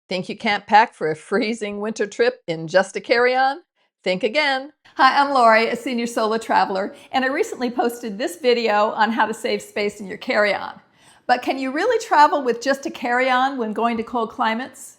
Think you can't pack for a freezing winter trip in just a carry-on? Think again. Hi, I'm Lori, a senior solo traveler, and I recently posted this video on how to save space in your carry-on. But can you really travel with just a carry-on when going to cold climates?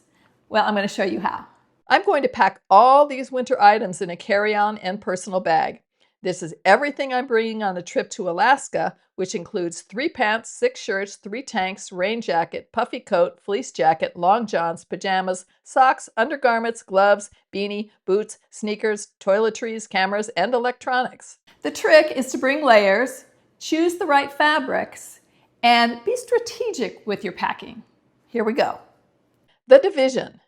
Well, I'm going to show you how. I'm going to pack all these winter items in a carry-on and personal bag. This is everything I'm bringing on the trip to Alaska, which includes 3 pants, 6 shirts, 3 tanks, rain jacket, puffy coat, fleece jacket, long johns, pajamas, socks, undergarments, gloves, beanie, boots, sneakers, toiletries, cameras, and electronics. The trick is to bring layers, choose the right fabrics, and be strategic with your packing. Here we go. The division.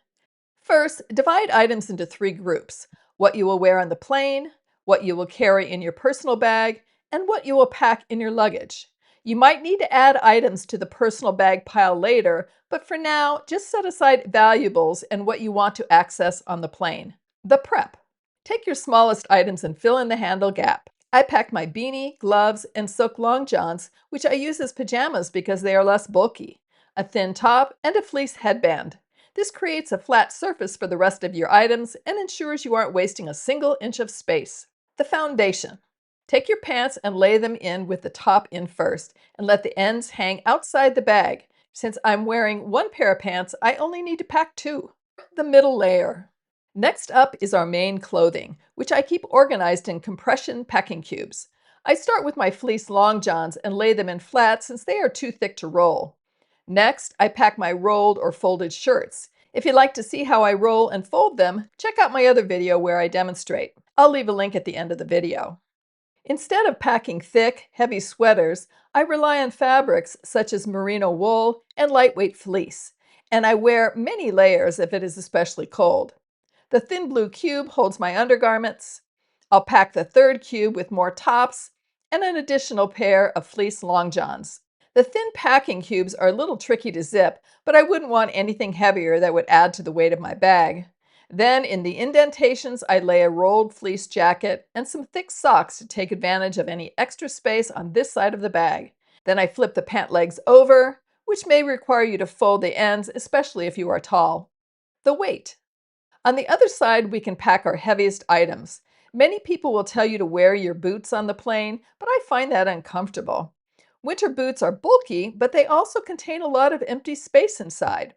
First, divide items into 3 groups: what you will wear on the plane, what you will carry in your personal bag, and what you will pack in your luggage. You might need to add items to the personal bag pile later, but for now, just set aside valuables and what you want to access on the plane. The prep. Take your smallest items and fill in the handle gap. I packed my beanie, gloves, and silk long johns, which I use as pajamas because they are less bulky, a thin top, and a fleece headband. This creates a flat surface for the rest of your items and ensures you aren't wasting a single inch of space. The foundation. Take your pants and lay them in with the top in first, and let the ends hang outside the bag. Since I'm wearing 1 pair of pants, I only need to pack 2. The middle layer. Next up is our main clothing, which I keep organized in compression packing cubes. I start with my fleece long johns and lay them in flat since they are too thick to roll. Next, I pack my rolled or folded shirts. If you'd like to see how I roll and fold them, check out my other video where I demonstrate. I'll leave a link at the end of the video. Instead of packing thick, heavy sweaters, I rely on fabrics such as merino wool and lightweight fleece, and I wear many layers if it is especially cold. The thin blue cube holds my undergarments. I'll pack the 3rd cube with more tops and an additional pair of fleece long johns. The thin packing cubes are a little tricky to zip, but I wouldn't want anything heavier that would add to the weight of my bag. Then in the indentations, I lay a rolled fleece jacket and some thick socks to take advantage of any extra space on this side of the bag. Then I flip the pant legs over, which may require you to fold the ends, especially if you are tall. The weight. On the other side, we can pack our heaviest items. Many people will tell you to wear your boots on the plane, but I find that uncomfortable. Winter boots are bulky, but they also contain a lot of empty space inside.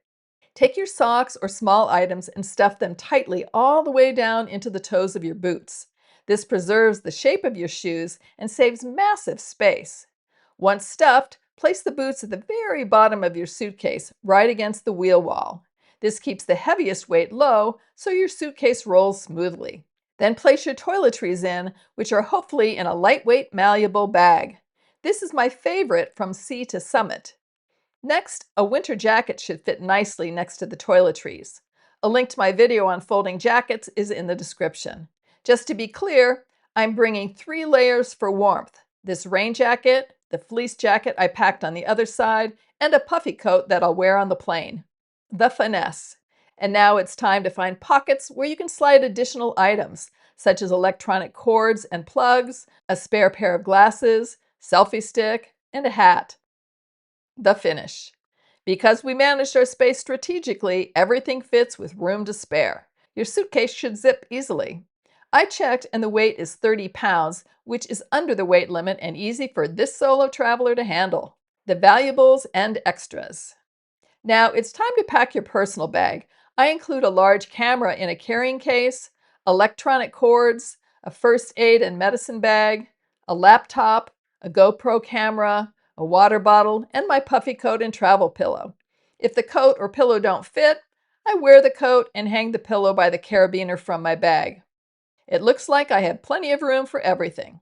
Take your socks or small items and stuff them tightly all the way down into the toes of your boots. This preserves the shape of your shoes and saves massive space. Once stuffed, place the boots at the very bottom of your suitcase, right against the wheel wall. This keeps the heaviest weight low, so your suitcase rolls smoothly. Then place your toiletries in, which are hopefully in a lightweight, malleable bag. This is my favorite from sea to summit. Next, a winter jacket should fit nicely next to the toiletries. A link to my video on folding jackets is in the description. Just to be clear, I'm bringing 3 layers for warmth: this rain jacket, the fleece jacket I packed on the other side, and a puffy coat that I'll wear on the plane. The Finesse. And now it's time to find pockets where you can slide additional items, such as electronic cords and plugs, a spare pair of glasses, selfie stick, and a hat. The finish. Because we managed our space strategically, everything fits with room to spare. Your suitcase should zip easily. I checked and the weight is 30 pounds, which is under the weight limit and easy for this solo traveler to handle. The valuables and extras. Now it's time to pack your personal bag. I include a large camera in a carrying case, electronic cords, a first aid and medicine bag, a laptop, a GoPro camera, a water bottle, and my puffy coat and travel pillow. If the coat or pillow don't fit, I wear the coat and hang the pillow by the carabiner from my bag. It looks like I have plenty of room for everything.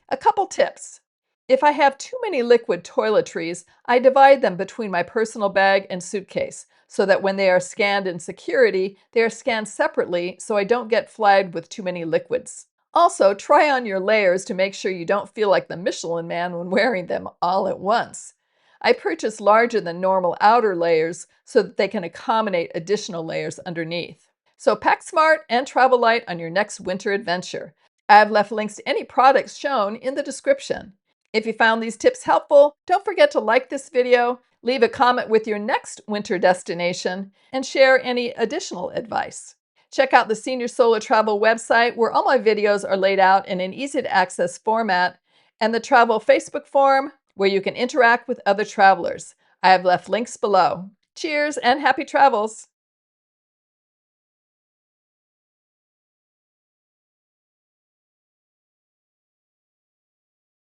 A couple tips. If I have too many liquid toiletries, I divide them between my personal bag and suitcase, so that when they are scanned in security, they are scanned separately so I don't get flagged with too many liquids. Also, try on your layers to make sure you don't feel like the Michelin Man when wearing them all at once. I purchased larger than normal outer layers so that they can accommodate additional layers underneath. So pack smart and travel light on your next winter adventure. I have left links to any products shown in the description. If you found these tips helpful, don't forget to like this video, Leave a comment with your next winter destination and share any additional advice. Check out the Senior Solo Travel website where all my videos are laid out in an easy-to-access format, and the Travel Facebook forum where you can interact with other travelers. I have left links below. Cheers and happy travels!